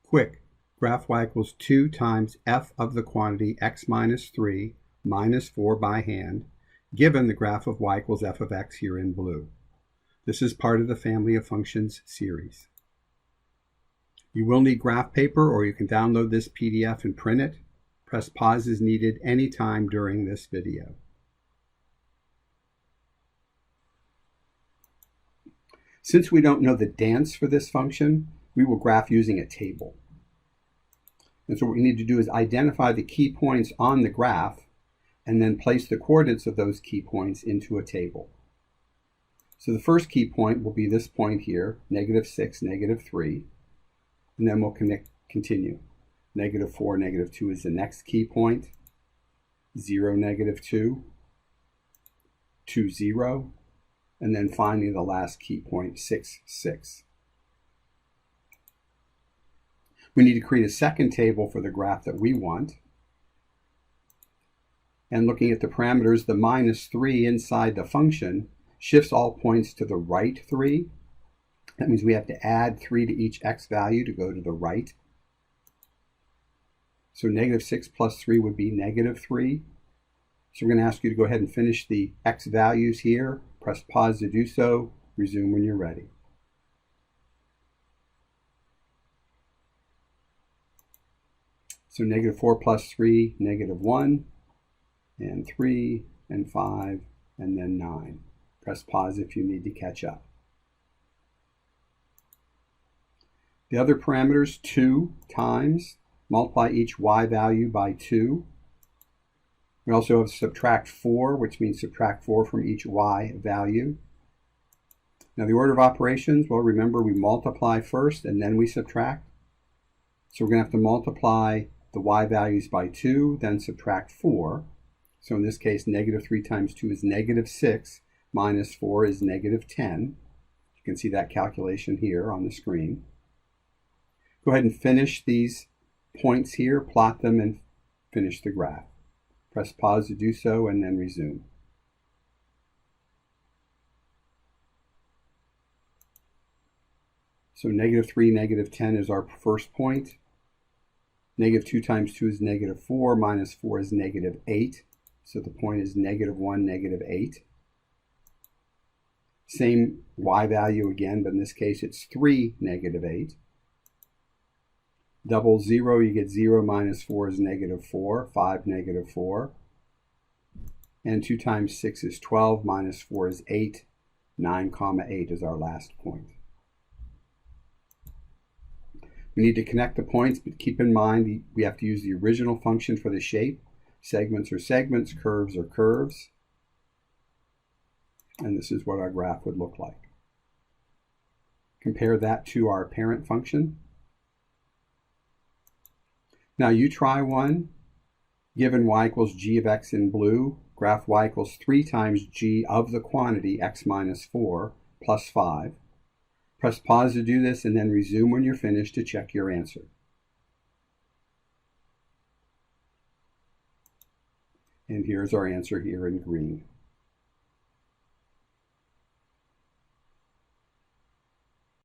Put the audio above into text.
Quick, graph y equals 2 times f of the quantity x minus 3 minus 4 by hand, given the graph of y equals f of x here in blue. This is part of the family of functions series. You will need graph paper, or you can download this PDF and print it. Press pause as needed anytime during this video. Since we don't know the dance for this function, we will graph using a table. And so what we need to do is identify the key points on the graph and then place the coordinates of those key points into a table. So the first key point will be this point here, -6, -3, and then we'll continue. -4, -2 is the next key point, 0, -2, 2, 0, and then finally the last key point, 6, 6. We need to create a second table for the graph that we want. And looking at the parameters, the -3 inside the function shifts all points to the right 3. That means we have to add 3 to each x value to go to the right. So -6 plus 3 would be -3. So we're going to ask you to go ahead and finish the x values here. Press pause to do so. Resume when you're ready. So -4 plus 3, -1, and 3, and 5, and then 9. Press pause if you need to catch up. The other parameters, 2 times, multiply each y value by 2. We also have subtract 4, which means subtract 4 from each y value. Now the order of operations, well, remember we multiply first and then we subtract. So we're going to have to multiply the y values by 2, then subtract 4. So in this case, -3 times 2 is -6, minus 4 is -10. You can see that calculation here on the screen. Go ahead and finish these points here, plot them, and finish the graph. Press pause to do so, and then resume. So -3, -10 is our first point. -2 times 2 is -4, minus 4 is -8. So the point is -1, -8. Same y value again, but in this case it's 3, -8. Double 0, you get 0 minus 4 is -4, 5, -4. And 2 times 6 is 12, minus 4 is 8. 9, 8 is our last point. We need to connect the points, but keep in mind we have to use the original function for the shape. Segments are segments, curves are curves. And this is what our graph would look like. Compare that to our parent function. Now you try one. Given y equals g of x in blue, graph y equals 3 times g of the quantity x minus 4 plus 5. Press pause to do this and then resume when you're finished to check your answer. And here's our answer here in green.